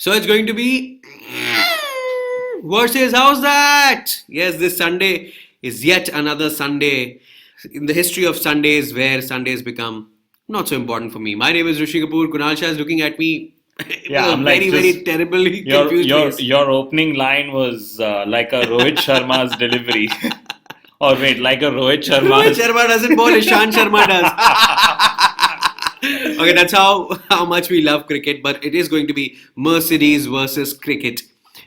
So it's going to be versus how's that? Yes, this Sunday is yet another Sunday in the history of Sundays where Sundays become not so important for me. My name is Rishi Kapoor. Kunal Shah is looking at me Yeah, with a I'm like very terribly your confused your face. your opening line was like a Rohit Sharma's delivery. Or wait, like a Rohit Rohit Sharma's. Sharma doesn't bowl, Ishan Sharma does. Okay, that's how much we love cricket, but it is going to be Mercedes versus cricket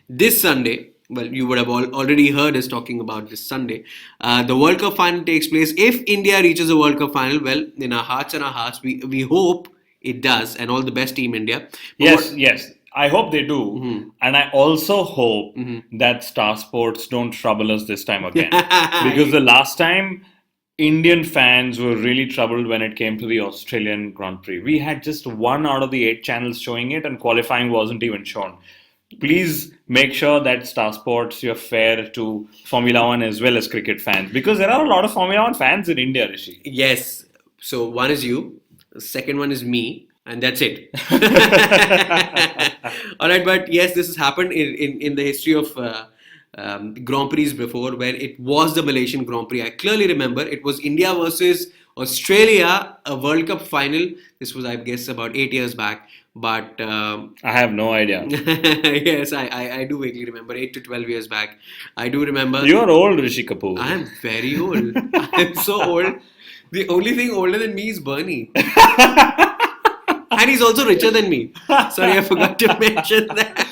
this Sunday. Well, you would have already heard us talking about this Sunday. The World Cup final takes place. If India reaches the World Cup final, well, in our hearts and our hearts, we hope it does, and all the best, Team India. But Yes. I hope they do. And I also hope that Star Sports don't trouble us this time again. Because the last time Indian fans were really troubled when it came to the Australian Grand Prix. We had just one out of the 8 channels showing it, and qualifying wasn't even shown. Please make sure that Star Sports, you're fair to Formula One as well as cricket fans, because there are a lot of Formula One fans in India, Rishi. Yes. So one is you, the second one is me, and that's it. All right, but yes, this has happened in the history of Grand Prix before, where it was the Malaysian Grand Prix. I clearly remember it was India versus Australia, a World Cup final. This was, I guess, about 8 years back. But I have no idea. yes, I do vaguely remember 8 to 12 years back. I do remember. You're old, Rishi Kapoor. I am very old. I am so old. The only thing older than me is Bernie. And he's also richer than me. Sorry, I forgot to mention that.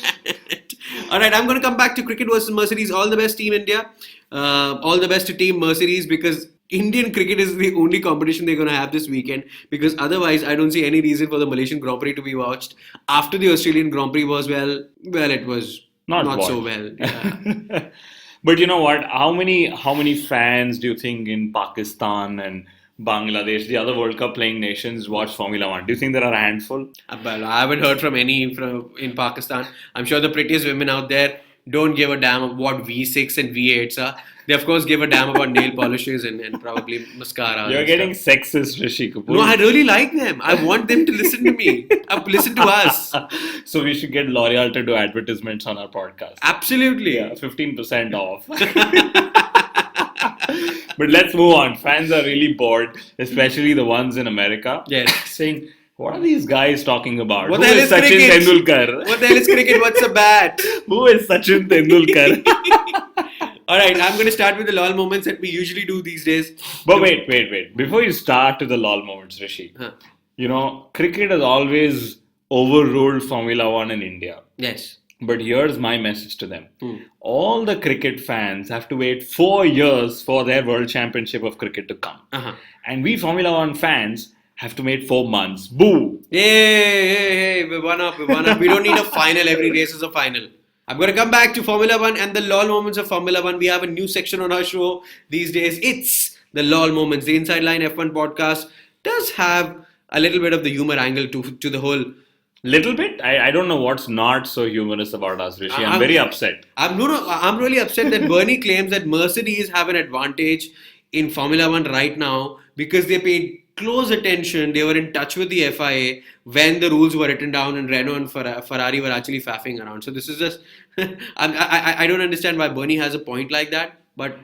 All right, I'm going to come back to cricket versus Mercedes. All the best, Team India. All the best to Team Mercedes, because Indian cricket is the only competition they're going to have this weekend. Because otherwise, I don't see any reason for the Malaysian Grand Prix to be watched. After the Australian Grand Prix was, well, it was not so well. Yeah. But you know what? How many fans do you think in Pakistan and Bangladesh, the other World Cup playing nations, watch Formula One? Do you think there are a handful? Well, I haven't heard from any in Pakistan. I'm sure the prettiest women out there don't give a damn about what V6 and V8s are. They, of course, give a damn about nail polishes and probably mascara. You're getting sexist, Rishi Kapoor. No, I really like them. I want them to listen to me. Listen to us. So we should get L'Oreal to do advertisements on our podcast. Absolutely. Yeah, 15% off. But let's move on. Fans are really bored, especially the ones in America. Yes. Saying, what are these guys talking about? What Who the hell is Sachin cricket? Tendulkar? What the hell is cricket? What's a bat? Who is Sachin Tendulkar? All right, I'm going to start with the lol moments that we usually do these days. But wait. Before you start with the lol moments, Rishi, you know, cricket has always overruled Formula One in India. Yes. But here's my message to them. All the cricket fans have to wait 4 years for their World Championship of Cricket to come. And we Formula One fans have to wait 4 months. Boo! Hey, we won up. We don't need a final. Every race is a final. I'm going to come back to Formula One and the LOL moments of Formula One. We have a new section on our show these days. It's the LOL moments. The Inside Line F1 podcast does have a little bit of the humor angle to the whole. Little bit? I don't know what's not so humorous about us, Rishi. I'm very upset. I'm really upset that Bernie claims that Mercedes have an advantage in Formula One right now because they paid close attention. They were in touch with the FIA when the rules were written down, and Renault and Ferrari were actually faffing around. So this is just I don't understand why Bernie has a point like that, but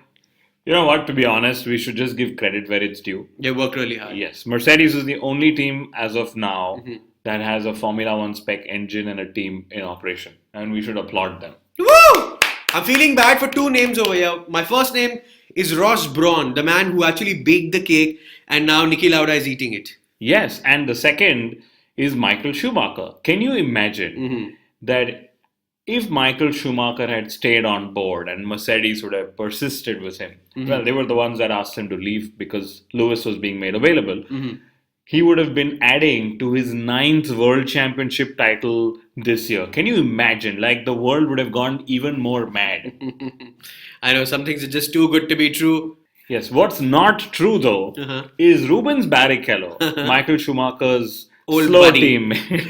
you know what, to be honest, we should just give credit where it's due. They worked really hard. Yes, Mercedes is the only team as of now that has a Formula One spec engine and a team in operation, and we should applaud them. Woo! I'm feeling bad for 2 names over here. My first name is Ross Brawn, the man who actually baked the cake, and now Niki Lauda is eating it. Yes, and the second is Michael Schumacher. Can you imagine that if Michael Schumacher had stayed on board and Mercedes would have persisted with him, well, they were the ones that asked him to leave because Lewis was being made available. He would have been adding to his 9th World Championship title this year. Can you imagine? Like, the world would have gone even more mad. I know, some things are just too good to be true. Yes, what's not true though is Rubens Barrichello, Michael Schumacher's Old slow buddy. teammate.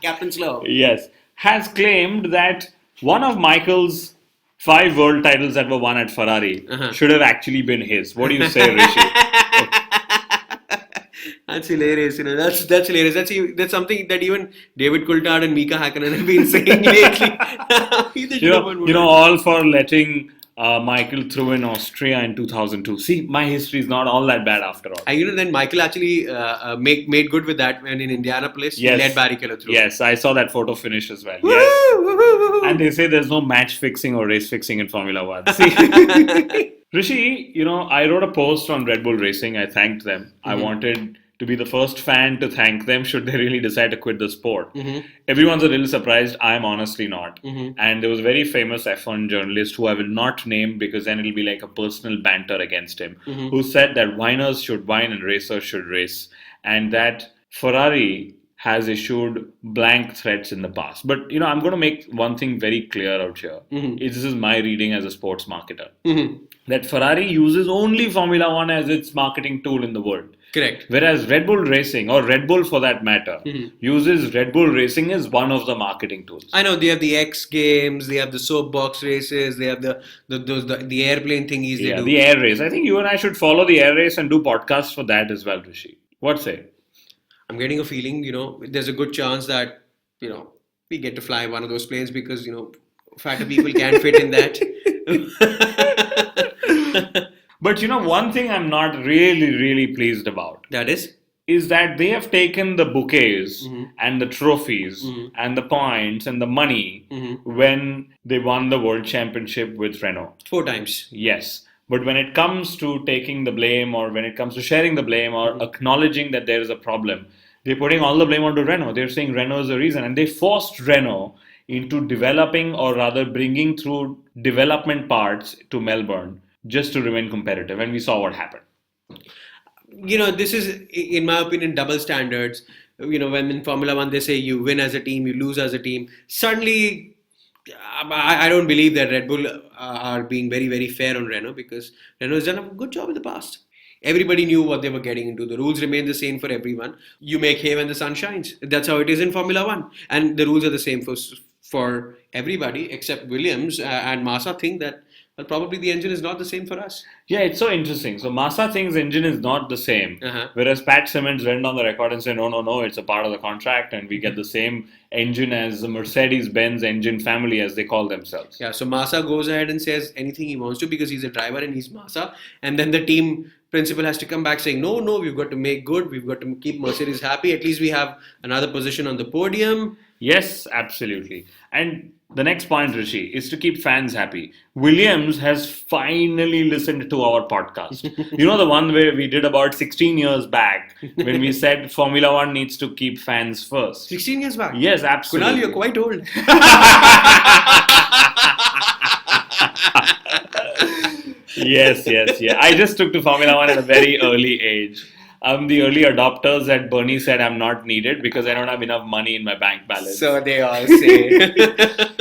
Captain Slow. Yes, has claimed that one of Michael's 5 world titles that were won at Ferrari should have actually been his. What do you say, Rishi? That's hilarious. That's hilarious. That's something that even David Coulthard and Mika Hakkinen have been saying lately. All for letting Michael through in Austria in 2002. See, my history is not all that bad after all. And then Michael actually made good with that when in Indianapolis he let Barry Keller through. Yes, I saw that photo finish as well. Yes. And they say there's no match fixing or race fixing in Formula One. See, Rishi, I wrote a post on Red Bull Racing. I thanked them. I wanted to be the first fan to thank them should they really decide to quit the sport. Everyone's a little surprised. I'm honestly not. And there was a very famous F1 journalist who I will not name because then it'll be like a personal banter against him, who said that whiners should whine and racers should race, and that Ferrari has issued blank threats in the past. But, I'm going to make one thing very clear out here. This is my reading as a sports marketer. That Ferrari uses only Formula One as its marketing tool in the world. Correct. Whereas Red Bull Racing, or Red Bull for that matter, uses Red Bull Racing as one of the marketing tools. I know they have the X Games, they have the soapbox races, they have the airplane thingies. They do. The air race. I think you and I should follow the air race and do podcasts for that as well, Rishi. What say? I'm getting a feeling, there's a good chance that, we get to fly one of those planes because, fatter people can't fit in that. But one thing I'm not really, really pleased about. That is that they have taken the bouquets and the trophies and the points and the money when they won the World Championship with Renault. 4 times. Yes. But when it comes to taking the blame or when it comes to sharing the blame or acknowledging that there is a problem, they're putting all the blame onto Renault. They're saying Renault is the reason. And they forced Renault into developing or rather bringing through development parts to Melbourne just to remain competitive. And we saw what happened. This is, in my opinion, double standards. When in Formula One they say you win as a team, you lose as a team. Suddenly, I don't believe that Red Bull are being very, very fair on Renault because Renault has done a good job in the past. Everybody knew what they were getting into. The rules remain the same for everyone. You make hay when the sun shines. That's how it is in Formula One. And the rules are the same for everybody except Williams and Massa think that probably the engine is not the same for us. Yeah, it's so interesting. So Massa thinks engine is not the same. Whereas Pat Simmons went on the record and said, no, it's a part of the contract and we get the same engine as the Mercedes-Benz engine family as they call themselves. Yeah, so Massa goes ahead and says anything he wants to because he's a driver and he's Massa. And then the team principal has to come back saying, no, we've got to make good. We've got to keep Mercedes happy. At least we have another position on the podium. Yes, absolutely. And the next point, Rishi, is to keep fans happy. Williams has finally listened to our podcast. The one where we did about 16 years back when we said Formula One needs to keep fans first. 16 years back? Yes, absolutely. Kunal, you're quite old. Yes. I just took to Formula One at a very early age. The early adopters that Bernie said I'm not needed because I don't have enough money in my bank balance. So they all say.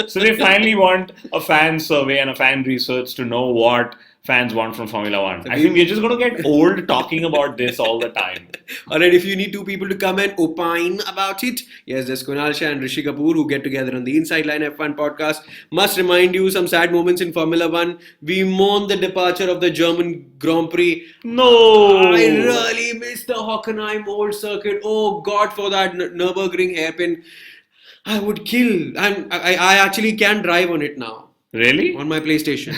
So they finally want a fan survey and a fan research to know what fans want from Formula One. I think we're just going to get old talking about this all the time. Alright, if you need 2 people to come and opine about it, yes, there's Kunal Shah and Rishi Kapoor who get together on the Inside Line F1 podcast. Must remind you some sad moments in Formula One. We mourn the departure of the German Grand Prix. No! I really miss the Hockenheim old circuit. Oh God, for that Nürburgring hairpin. I would kill. I actually can drive on it now. Really? On my PlayStation.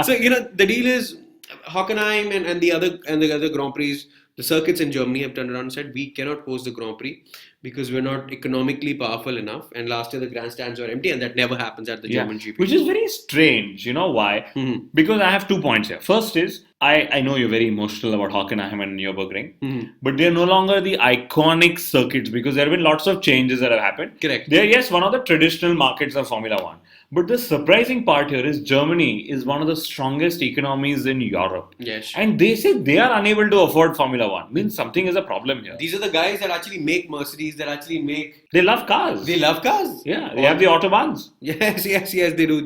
So, the deal is Hockenheim and the other Grand Prix, the circuits in Germany have turned around and said, we cannot host the Grand Prix because we're not economically powerful enough. And last year the grandstands were empty and that never happens at the German GP. Which is very strange. You know why? Because I have 2 points here. First is, I know you're very emotional about Hockenheim and Nürburgring, but they're no longer the iconic circuits because there have been lots of changes that have happened. Correct. They're, yes, one of the traditional markets of Formula One. But the surprising part here is Germany is one of the strongest economies in Europe. Yes. And they say they are unable to afford Formula One. Means something is a problem here. These are the guys that actually make Mercedes, that actually make... They love cars. They love cars. Yeah, they have the Autobahns. Yes, they do.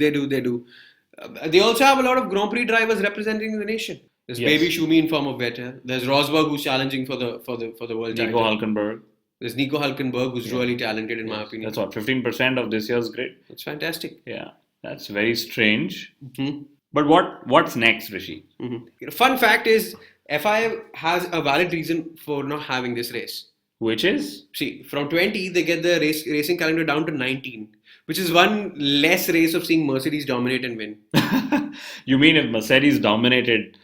They also have a lot of Grand Prix drivers representing the nation. There's Baby Schumi in form of Vettel. There's Rosberg who's challenging for the world title. Nico Hülkenberg. There's Nico Hülkenberg who's really talented in my opinion. That's what, 15% of this year's grid. It's fantastic. Yeah, that's very strange. But what's next, Rishi? Fun fact is, FIA has a valid reason for not having this race. Which is? See, from 20, they get the racing calendar down to 19, which is one less race of seeing Mercedes dominate and win. You mean if Mercedes dominated,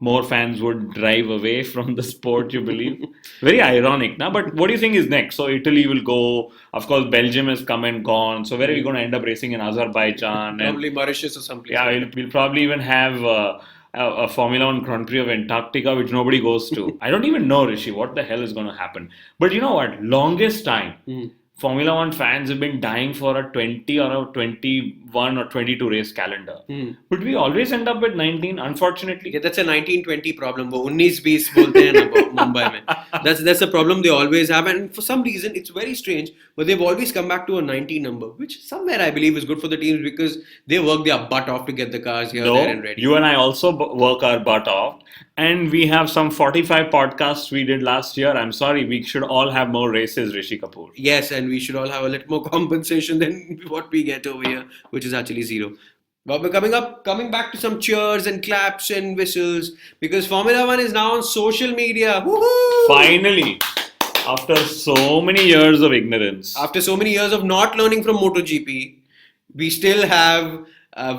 more fans would drive away from the sport, you believe? Very ironic, now. But what do you think is next? So Italy will go. Of course, Belgium has come and gone. So where are we going to end up racing in Azerbaijan? Probably Mauritius or someplace. Yeah, we'll probably even have a Formula One Grand Prix of Antarctica, which nobody goes to. I don't even know, Rishi, what the hell is going to happen. But you know what? Longest time, Formula One fans have been dying for a 20 or a 21 or 22 race calendar. But we always end up with 19, unfortunately. Yeah, that's a 1920 problem. वो 19-20 बोलते हैं ना Mumbai में. That's a problem they always have, and for some reason it's very strange, but they've always come back to a 19 number, which somewhere I believe is good for the teams because they work their butt off to get the cars here, there, and ready. You and I also work our butt off, and we have some 45 podcasts we did last year. I'm sorry, we should all have more races, Rishi Kapoor. Yes, and we should all have a little more compensation than what we get over here, which is actually zero. But we're coming back to some cheers and claps and whistles because Formula One is now on social media. Woohoo! Finally, after so many years of ignorance, after so many years of not learning from MotoGP, we still have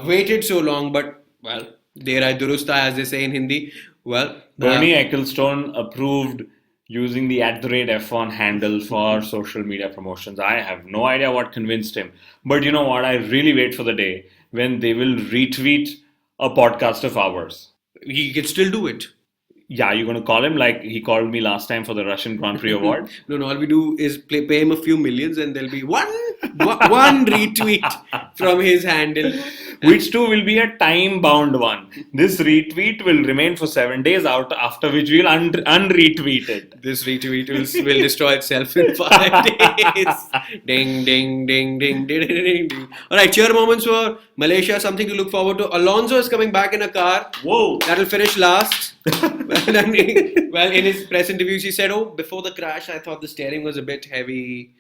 waited so long. But well, dera durusta, as they say in Hindi. Well, Bernie Ecclestone approved using the @F1 handle for social media promotions. I have no idea what convinced him. But you know what? I really wait for the day when they will retweet a podcast of ours. He can still do it. Yeah, you're going to call him like he called me last time for the Russian Grand Prix award? No, all we do is pay him a few millions and there'll be one retweet from his handle. Which too will be a time-bound one. This retweet will remain for 7 days, after which we'll unretweet it. This retweet will destroy itself in 5 days. Ding, ding, ding, ding, ding, ding, ding. Alright, cheer moments for Malaysia, something to look forward to. Alonso is coming back in a car. Whoa! That'll finish last. Well, in his press interviews, he said, before the crash, I thought the steering was a bit heavy.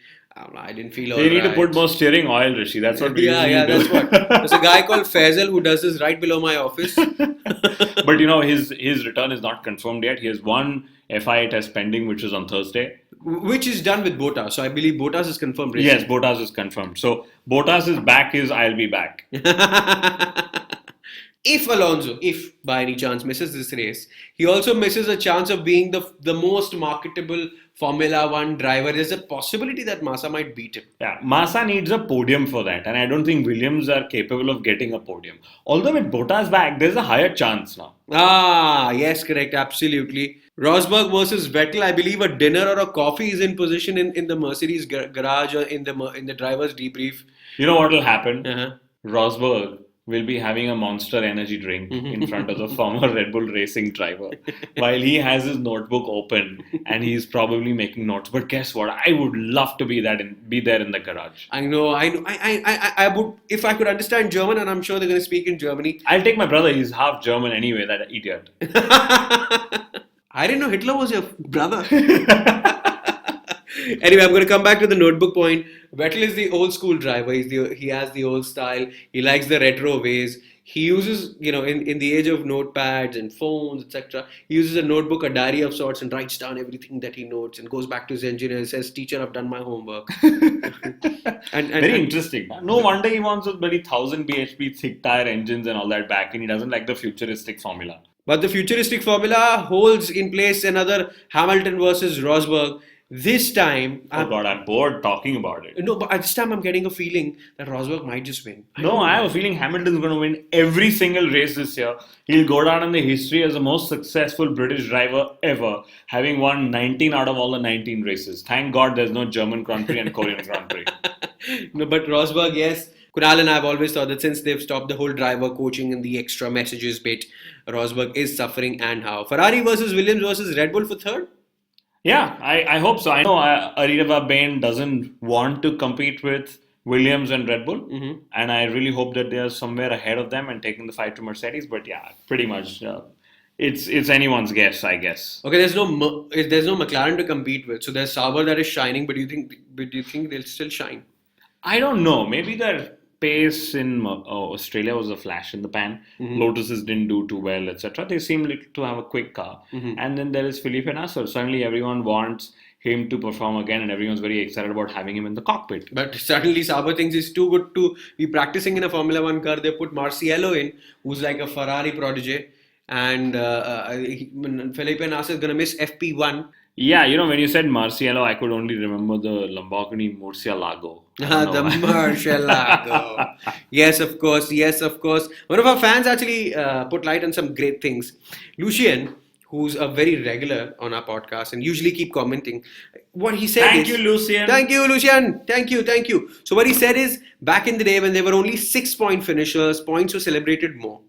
I didn't feel all They need right. to put more steering oil, Rishi. That's what we usually do. That's what. There's a guy called Faisal who does this right below my office. But you know, his return is not confirmed yet. He has one FIA test pending, which is on Thursday. Which is done with Bottas. So I believe Bottas is confirmed. Racing. Yes, Bottas is confirmed. So Bottas is back I'll be back. If Alonso, by any chance misses this race, he also misses a chance of being the most marketable Formula One driver. There's a possibility that Massa might beat him. Yeah, Massa needs a podium for that, and I don't think Williams are capable of getting a podium. Although with Bottas back, there's a higher chance now. Yes, correct, absolutely. Rosberg versus Vettel, I believe a dinner or a coffee is in position in the Mercedes garage or in the driver's debrief. You know what will happen? Rosberg will be having a Monster energy drink in front of the former Red Bull racing driver while he has his notebook open and he's probably making notes. But guess what? I would love to be there in the garage. I know. I would, if I could understand German, and I'm sure they're going to speak in Germany. I'll take my brother. He's half German anyway, that idiot. I didn't know Hitler was your brother. Anyway, I'm going to come back to the notebook point. Vettel is the old school driver. He has the old style. He likes the retro ways. He uses, in the age of notepads and phones, etc., he uses a notebook, a diary of sorts, and writes down everything that he notes and goes back to his engineer and says, "Teacher, I've done my homework." Very interesting. No wonder he wants those bloody 1000 bhp thick tire engines and all that back, and he doesn't like the futuristic formula. But the futuristic formula holds in place another Hamilton versus Rosberg. This time... Oh God, I'm bored talking about it. No, but this time I'm getting a feeling that Rosberg might just win. I have a feeling Hamilton's going to win every single race this year. He'll go down in the history as the most successful British driver ever, having won 19 out of all the 19 races. Thank God there's no German Grand Prix and Korean Grand Prix. No, but Rosberg, yes. Kunal and I have always thought that since they've stopped the whole driver coaching and the extra messages bit, Rosberg is suffering and how. Ferrari versus Williams versus Red Bull for third? Yeah, I hope so. I know Aridava Bain doesn't want to compete with Williams and Red Bull, and I really hope that they are somewhere ahead of them and taking the fight to Mercedes. But yeah, pretty much, it's anyone's guess, I guess. Okay, there's no McLaren to compete with, so there's Sauber that is shining. But do you think they'll still shine? I don't know. Maybe pace in Australia was a flash in the pan. Lotuses didn't do too well, etc. They seem to have a quick car. And then there is Felipe Nasser. Suddenly everyone wants him to perform again, and everyone's very excited about having him in the cockpit. But suddenly Sauber thinks he's too good to be practicing in a Formula One car. They put Marciello in, who's like a Ferrari protege, and Felipe Nasser is going to miss FP1. Yeah, you know, when you said Marciello, I could only remember the Lamborghini Murcielago. The Murcielago. Yes, of course. Yes, of course. One of our fans actually put light on some great things. Lucien, who's a very regular on our podcast and usually keep commenting, what he said Thank you, Lucien. Thank you, Lucien. Thank you. So what he said is, back in the day when there were only 6-point finishers, points were celebrated more.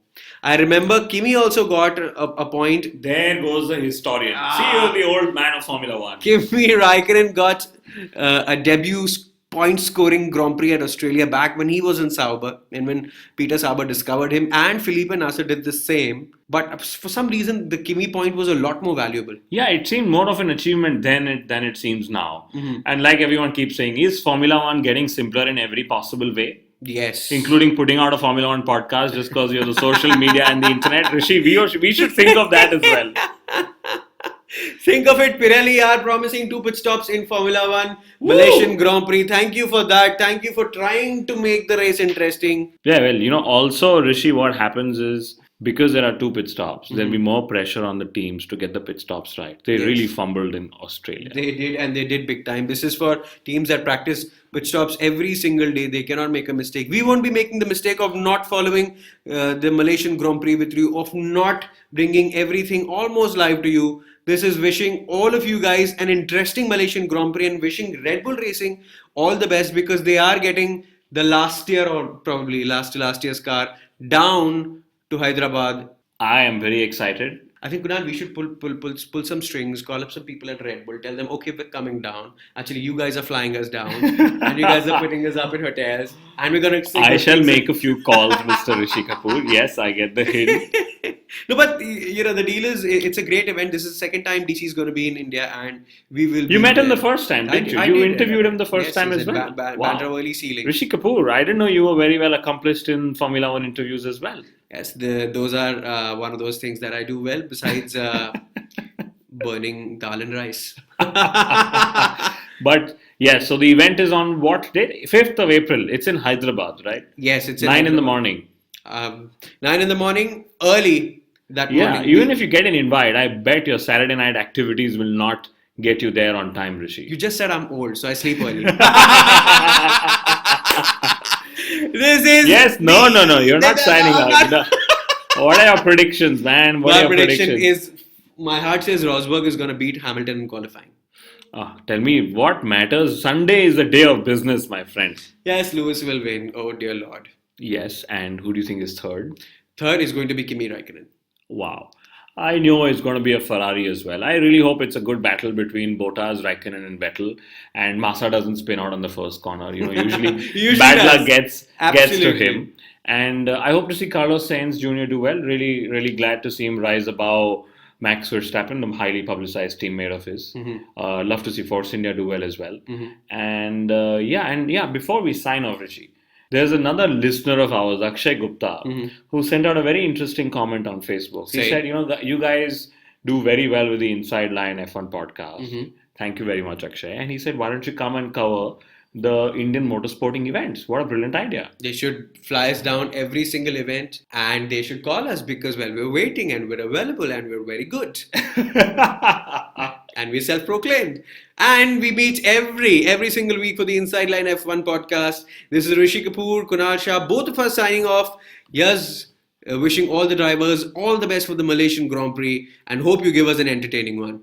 I remember Kimi also got a point. There goes the historian. See, you're the old man of Formula One. Kimi Raikkonen got a debut point scoring Grand Prix at Australia back when he was in Sauber and when Peter Sauber discovered him, and Felipe Nasser did the same. But for some reason, the Kimi point was a lot more valuable. Yeah, it seemed more of an achievement than it seems now. And like everyone keeps saying, is Formula One getting simpler in every possible way? Yes. Including putting out a Formula One podcast just because you're the social media and the internet. Rishi, we should think of that as well. Think of it, Pirelli are promising 2 pit stops in Formula One, Malaysian Grand Prix. Thank you for that. Thank you for trying to make the race interesting. Yeah, well, you know, also, Rishi, what happens is, because there are 2 pit stops, there'll be more pressure on the teams to get the pit stops right. They really fumbled in Australia. They did, and they did big time. This is for teams that practice pit stops every single day. They cannot make a mistake. We won't be making the mistake of not following the Malaysian Grand Prix with you, of not bringing everything almost live to you. This is wishing all of you guys an interesting Malaysian Grand Prix and wishing Red Bull Racing all the best, because they are getting the last year or probably last year's car down to Hyderabad. I am very excited. I think, Kunal, we should pull some strings, call up some people at Red Bull, tell them, okay, we're coming down. Actually, you guys are flying us down, and you guys are putting us up in hotels, and we're going to... I shall make a few calls, Mr. Rishi Kapoor. Yes, I get the hint. No, but, you know, the deal is, it's a great event. This is the second time DC is going to be in India, and we will... You met him the first time, didn't you? You interviewed him the first time as well. Banter early ceiling. Rishi Kapoor, I didn't know you were very well accomplished in Formula One interviews as well. Yes, those are one of those things that I do well, besides burning dal and rice. But yeah, so the event is on what date? 5th of April. It's in Hyderabad, right? Yes, it's 9 in the morning. 9 in the morning, early that morning. Yeah, even if you get an invite, I bet your Saturday night activities will not get you there on time, Rishi. You just said I'm old, so I sleep early. You're not signing out. What are your predictions, man? My prediction is, my heart says Rosberg is going to beat Hamilton in qualifying. Tell me what matters. Sunday is a day of business, my friend. Yes, Lewis will win. Oh dear Lord. Yes, and who do you think is third? Third is going to be Kimi Raikkonen. Wow. I knew it's going to be a Ferrari as well. I really hope it's a good battle between Bottas, Raikkonen and Vettel, and Massa doesn't spin out on the first corner. You know, usually bad luck gets to him. And I hope to see Carlos Sainz Jr. do well. Really, really glad to see him rise above Max Verstappen, the highly publicized teammate of his. Love to see Force India do well as well. And before we sign off, Rishi, there's another listener of ours, Akshay Gupta, who sent out a very interesting comment on Facebook. He said, you guys do very well with the Inside Line F1 podcast. Thank you very much, Akshay. And he said, why don't you come and cover the Indian motorsporting events? What a brilliant idea. They should fly us down every single event, and they should call us, because, well, we're waiting and we're available and we're very good. And we're self-proclaimed. And we meet every single week for the Inside Line F1 podcast. This is Rishi Kapoor, Kunal Shah, both of us signing off. Yes, wishing all the drivers all the best for the Malaysian Grand Prix, and hope you give us an entertaining one.